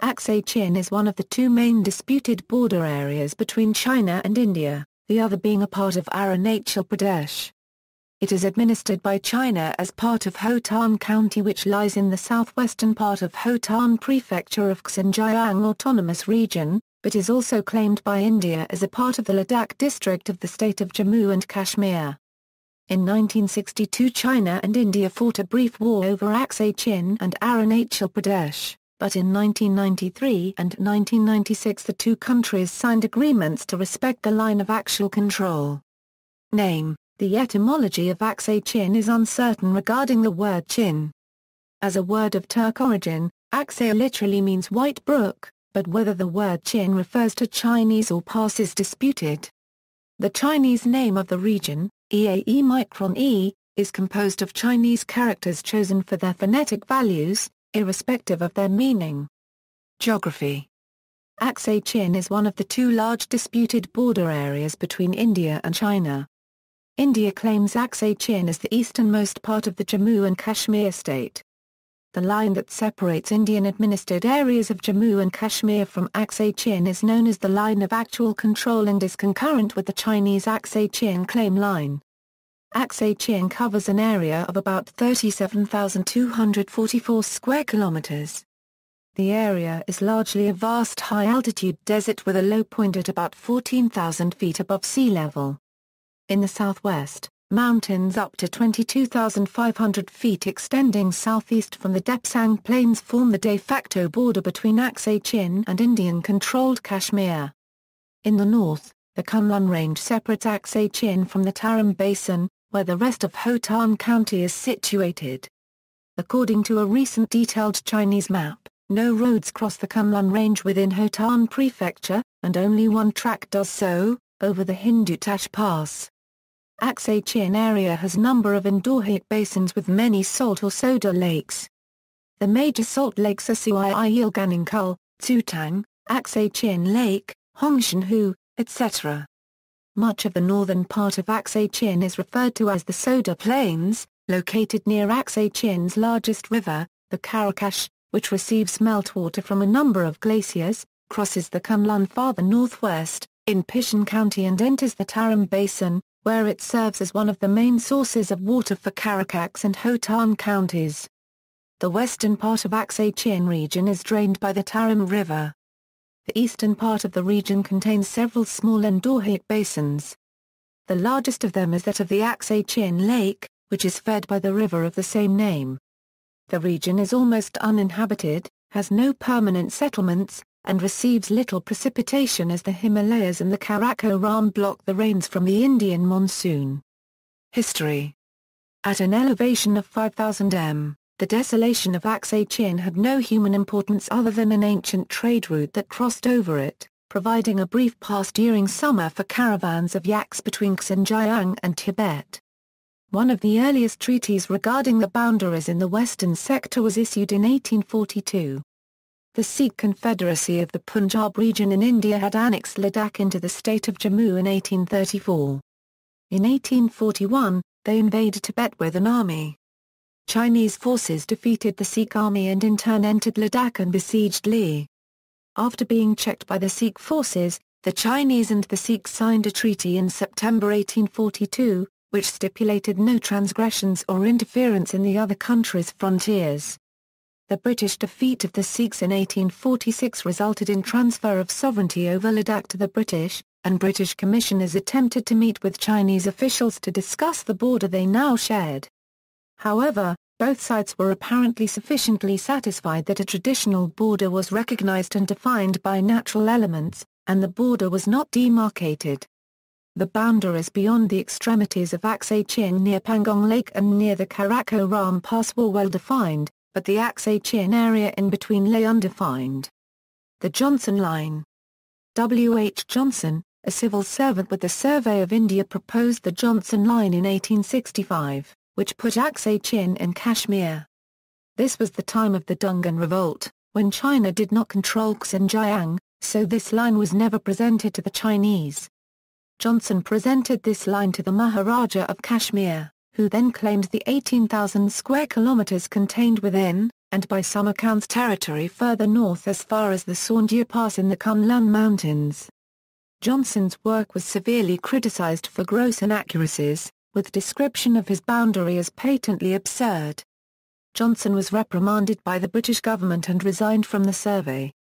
Aksai Chin is one of the two main disputed border areas between China and India, the other being a part of Arunachal Pradesh. It is administered by China as part of Hotan County, which lies in the southwestern part of Hotan Prefecture of Xinjiang Autonomous Region, but is also claimed by India as a part of the Ladakh district of the state of Jammu and Kashmir. In 1962, China and India fought a brief war over Aksai Chin and Arunachal Pradesh, but in 1993 and 1996 the two countries signed agreements to respect the line of actual control. Name: the etymology of Aksai Chin is uncertain regarding the word Chin. As a word of Turk origin, Aksai literally means white brook, but whether the word Chin refers to Chinese or Pars is disputed. The Chinese name of the region, Eae, is composed of Chinese characters chosen for their phonetic values, irrespective of their meaning. Geography. Aksai Chin is one of the two large disputed border areas between India and China. India claims Aksai Chin as the easternmost part of the Jammu and Kashmir state. The line that separates Indian-administered areas of Jammu and Kashmir from Aksai Chin is known as the Line of Actual Control and is concurrent with the Chinese Aksai Chin Claim Line. Aksai Chin covers an area of about 37,244 square kilometers. The area is largely a vast high-altitude desert with a low point at about 14,000 feet above sea level. In the southwest, mountains up to 22,500 feet extending southeast from the Depsang Plains form the de facto border between Aksai Chin and Indian-controlled Kashmir. In the north, the Kunlun Range separates Aksai Chin from the Tarim Basin, where the rest of Hotan County is situated. According to a recent detailed Chinese map, no roads cross the Kunlun Range within Hotan Prefecture, and only one track does so, over the Hindutash Pass. Aksai Chin area has number of endorheic basins with many salt or soda lakes. The major salt lakes are Suai Ilganingkul, Tsutang, Aksai Chin Lake, Hongshanhu, etc. Much of the northern part of Aksai Chin is referred to as the Soda Plains, located near Aksai Chin's largest river, the Karakash, which receives meltwater from a number of glaciers, crosses the Kunlun farther northwest, in Pishan County and enters the Tarim Basin, where it serves as one of the main sources of water for Karakax and Hotan counties. The western part of Aksai Chin region is drained by the Tarim River. The eastern part of the region contains several small endorheic basins. The largest of them is that of the Aksai Chin Lake, which is fed by the river of the same name. The region is almost uninhabited, has no permanent settlements, and receives little precipitation as the Himalayas and the Karakoram block the rains from the Indian monsoon. History. At an elevation of 5,000 m, the desolation of Aksai Chin had no human importance other than an ancient trade route that crossed over it, providing a brief pass during summer for caravans of yaks between Xinjiang and Tibet. One of the earliest treaties regarding the boundaries in the western sector was issued in 1842. The Sikh Confederacy of the Punjab region in India had annexed Ladakh into the state of Jammu in 1834. In 1841, they invaded Tibet with an army. Chinese forces defeated the Sikh army and in turn entered Ladakh and besieged Leh. After being checked by the Sikh forces, the Chinese and the Sikhs signed a treaty in September 1842, which stipulated no transgressions or interference in the other country's frontiers. The British defeat of the Sikhs in 1846 resulted in transfer of sovereignty over Ladakh to the British, and British commissioners attempted to meet with Chinese officials to discuss the border they now shared. However, both sides were apparently sufficiently satisfied that a traditional border was recognized and defined by natural elements, and the border was not demarcated. The boundaries beyond the extremities of Aksai Chin near Pangong Lake and near the Karakoram Pass were well defined, but the Aksai Chin area in between lay undefined. The Johnson Line. W. H. Johnson, a civil servant with the Survey of India, proposed the Johnson Line in 1865, which put Aksai Chin in Kashmir. This was the time of the Dungan Revolt, when China did not control Xinjiang, so this line was never presented to the Chinese. Johnson presented this line to the Maharaja of Kashmir, who then claimed the 18,000 square kilometers contained within, and by some accounts territory further north as far as the Saundia Pass in the Kunlun Mountains. Johnson's work was severely criticized for gross inaccuracies, with description of his boundary as patently absurd. Johnson was reprimanded by the British government and resigned from the survey.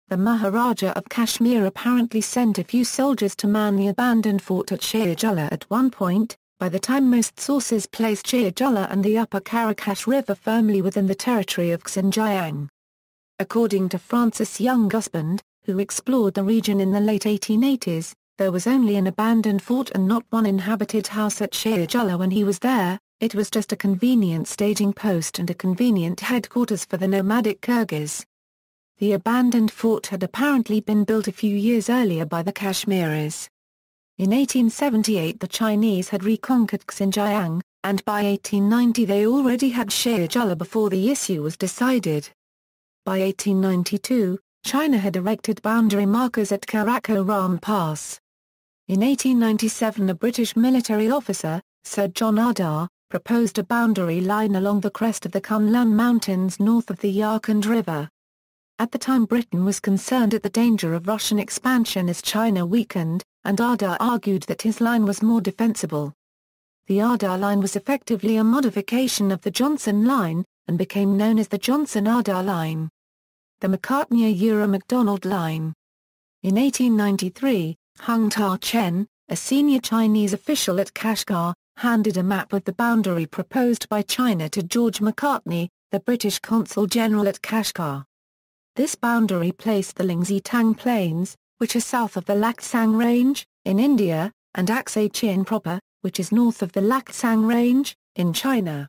The Maharaja of Kashmir apparently sent a few soldiers to man the abandoned fort at Shirjula at one point. By the time most sources placed Shirjula and the upper Karakash River firmly within the territory of Xinjiang. According to Francis Young-Gusband, who explored the region in the late 1880s, there was only an abandoned fort and not one inhabited house at Shirjula when he was there. It was just a convenient staging post and a convenient headquarters for the nomadic Kyrgyz. The abandoned fort had apparently been built a few years earlier by the Kashmiris. In 1878 the Chinese had reconquered Xinjiang, and by 1890 they already had Shirjula before the issue was decided. By 1892, China had erected boundary markers at Karakoram Pass. In 1897 a British military officer, Sir John Ardagh, proposed a boundary line along the crest of the Kunlun Mountains north of the Yarkand River. At the time Britain was concerned at the danger of Russian expansion as China weakened, and Ardagh argued that his line was more defensible. The Ardagh Line was effectively a modification of the Johnson Line, and became known as the Johnson-Ardagh Line. The Macartney-Macdonald Line. In 1893, Hung Ta-Chen, a senior Chinese official at Kashgar, handed a map of the boundary proposed by China to George Macartney, the British Consul General at Kashgar. This boundary placed the Lingzitang Plains, which are south of the Laksang Range, in India, and Aksai Chin proper, which is north of the Laksang Range, in China.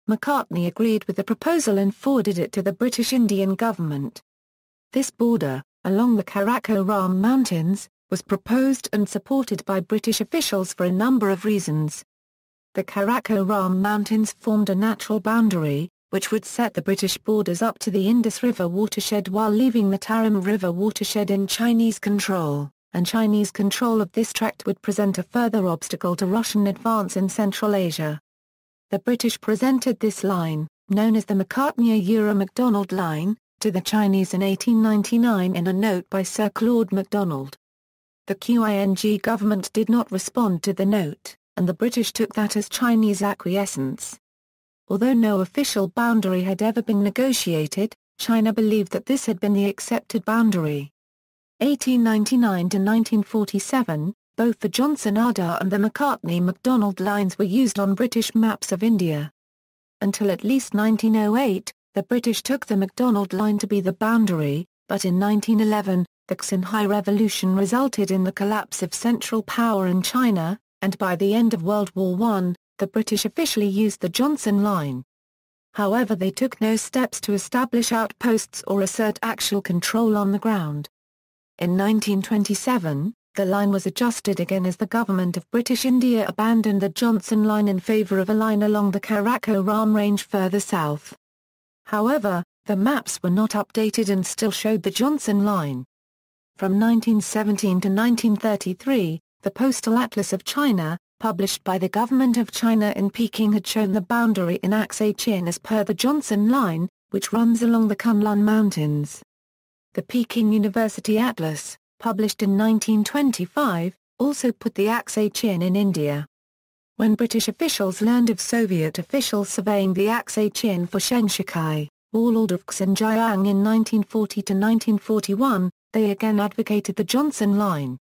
Macartney agreed with the proposal and forwarded it to the British Indian government. This border, along the Karakoram Mountains, was proposed and supported by British officials for a number of reasons. The Karakoram Mountains formed a natural boundary, which would set the British borders up to the Indus River watershed while leaving the Tarim River watershed in Chinese control, and Chinese control of this tract would present a further obstacle to Russian advance in Central Asia. The British presented this line, known as the Macartney-Macdonald Line, to the Chinese in 1899 in a note by Sir Claude MacDonald. The Qing government did not respond to the note, and the British took that as Chinese acquiescence. Although no official boundary had ever been negotiated, China believed that this had been the accepted boundary. 1899 to 1947, both the Johnson-Ardagh and the Macartney-Macdonald lines were used on British maps of India. Until at least 1908, the British took the Macdonald Line to be the boundary, but in 1911, the Xinhai Revolution resulted in the collapse of central power in China, and by the end of World War I, the British officially used the Johnson Line. However, they took no steps to establish outposts or assert actual control on the ground. In 1927, the line was adjusted again as the government of British India abandoned the Johnson Line in favour of a line along the Karakoram Range further south. However, the maps were not updated and still showed the Johnson Line. From 1917 to 1933, the Postal Atlas of China, published by the Government of China in Peking, had shown the boundary in Aksai Chin as per the Johnson Line, which runs along the Kunlun Mountains. The Peking University Atlas, published in 1925, also put the Aksai Chin in India. When British officials learned of Soviet officials surveying the Aksai Chin for Zhengshikai, warlord of Xinjiang in 1940 to 1941, they again advocated the Johnson Line.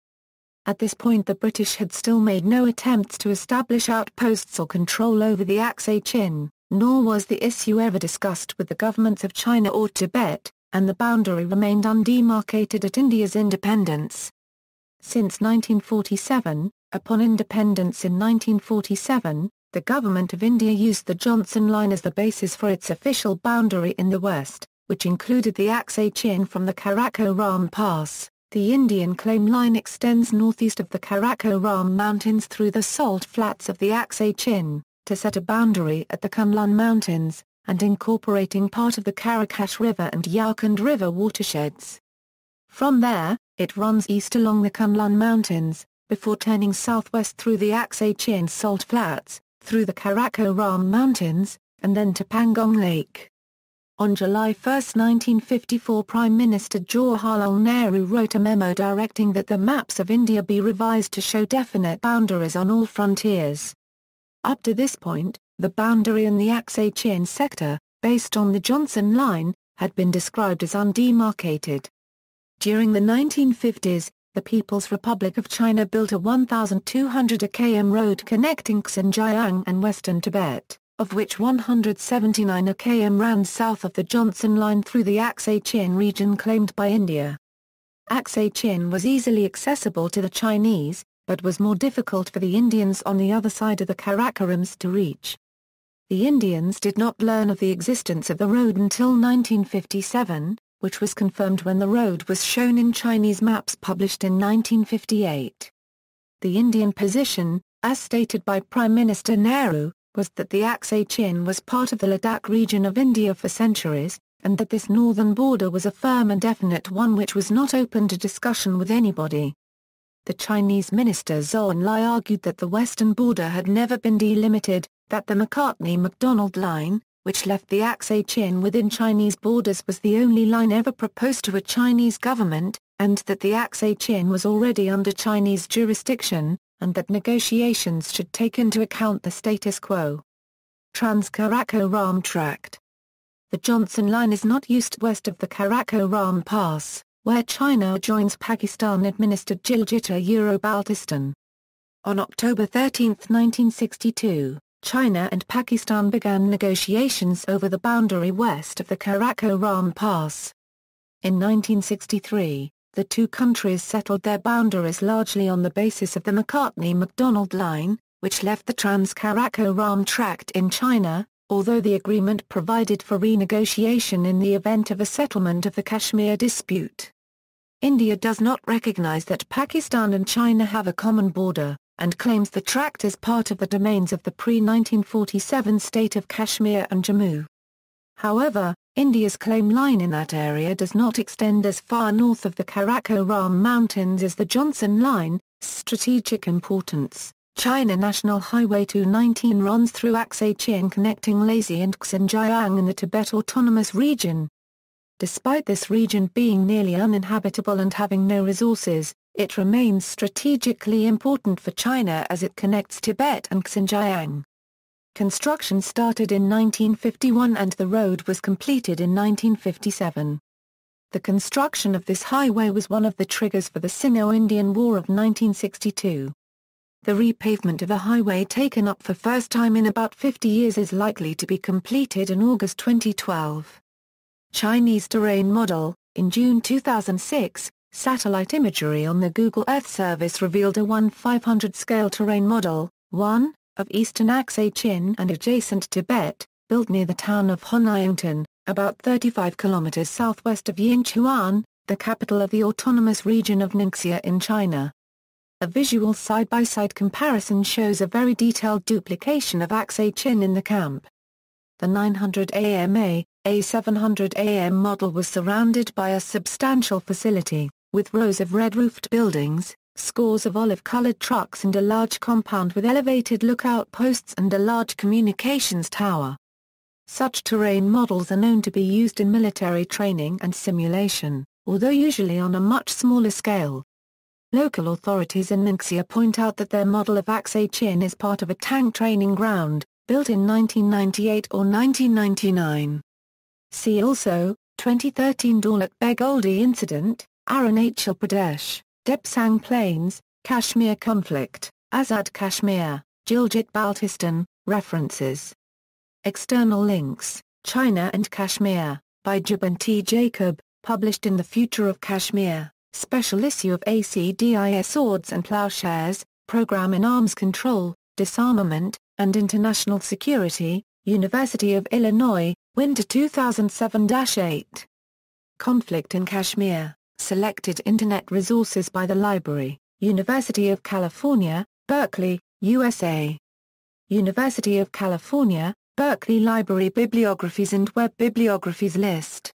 At this point the British had still made no attempts to establish outposts or control over the Aksai Chin, nor was the issue ever discussed with the governments of China or Tibet, and the boundary remained undemarcated at India's independence. Since 1947, upon independence in 1947, the Government of India used the Johnson Line as the basis for its official boundary in the west, which included the Aksai Chin from the Karakoram Pass. The Indian claim line extends northeast of the Karakoram Mountains through the salt flats of the Aksai Chin, to set a boundary at the Kunlun Mountains, and incorporating part of the Karakash River and Yarkand River watersheds. From there, it runs east along the Kunlun Mountains, before turning southwest through the Aksai Chin salt flats, through the Karakoram Mountains, and then to Pangong Lake. On July 1, 1954, Prime Minister Jawaharlal Nehru wrote a memo directing that the maps of India be revised to show definite boundaries on all frontiers. Up to this point, the boundary in the Aksai Chin sector, based on the Johnson Line, had been described as undemarcated. During the 1950s, the People's Republic of China built a 1,200 km road connecting Xinjiang and western Tibet, of which 179 km ran south of the Johnson Line through the Aksai Chin region claimed by India. Aksai Chin was easily accessible to the Chinese, but was more difficult for the Indians on the other side of the Karakorams to reach. The Indians did not learn of the existence of the road until 1957, which was confirmed when the road was shown in Chinese maps published in 1958. The Indian position, as stated by Prime Minister Nehru, was that the Aksai Chin was part of the Ladakh region of India for centuries, and that this northern border was a firm and definite one which was not open to discussion with anybody. The Chinese minister Zhou Enlai argued that the western border had never been delimited, that the Macartney-MacDonald line, which left the Aksai Chin within Chinese borders, was the only line ever proposed to a Chinese government, and that the Aksai Chin was already under Chinese jurisdiction, and that negotiations should take into account the status quo. Trans-Karakoram Tract. The Johnson Line is not used west of the Karakoram Pass, where China joins Pakistan-administered Gilgit-Baltistan. On October 13, 1962, China and Pakistan began negotiations over the boundary west of the Karakoram Pass. In 1963, the two countries settled their boundaries largely on the basis of the Macartney-MacDonald Line, which left the Trans-Karakoram Tract in China, although the agreement provided for renegotiation in the event of a settlement of the Kashmir dispute. India does not recognize that Pakistan and China have a common border, and claims the tract as part of the domains of the pre-1947 state of Kashmir and Jammu. However, India's claim line in that area does not extend as far north of the Karakoram Mountains as the Johnson Line. Strategic importance. China National Highway 219 runs through Aksai Chin connecting Lazi and Xinjiang in the Tibet Autonomous Region. Despite this region being nearly uninhabitable and having no resources, it remains strategically important for China as it connects Tibet and Xinjiang. Construction started in 1951 and the road was completed in 1957. The construction of this highway was one of the triggers for the Sino-Indian War of 1962. The repavement of the highway, taken up for first time in about 50 years, is likely to be completed in August 2012. Chinese terrain model. In June 2006, satellite imagery on the Google Earth service revealed a 1/500 scale terrain model, 1, of eastern Aksai Chin and adjacent Tibet, built near the town of Honyangtan, about 35 kilometers southwest of Yinchuan, the capital of the autonomous region of Ningxia in China. A visual side-by-side comparison shows a very detailed duplication of Aksai Chin in the camp. The 900 AMA, A700 AM model was surrounded by a substantial facility, with rows of red-roofed buildings, scores of olive-colored trucks and a large compound with elevated lookout posts and a large communications tower. Such terrain models are known to be used in military training and simulation, although usually on a much smaller scale. Local authorities in Ningxia point out that their model of Aksai Chin is part of a tank training ground, built in 1998 or 1999. See also, 2013 Daulat Beg Oldi Incident, Arunachal Pradesh, Depsang Plains, Kashmir Conflict, Azad Kashmir, Gilgit-Baltistan. References. External links. China and Kashmir, by Jubin T. Jacob, published in The Future of Kashmir, special issue of ACDIS Swords and Plowshares, Program in Arms Control, Disarmament, and International Security, University of Illinois, Winter 2007-8. Conflict in Kashmir. Selected Internet resources by the Library, University of California, Berkeley, USA. University of California, Berkeley Library Bibliographies and Web Bibliographies List.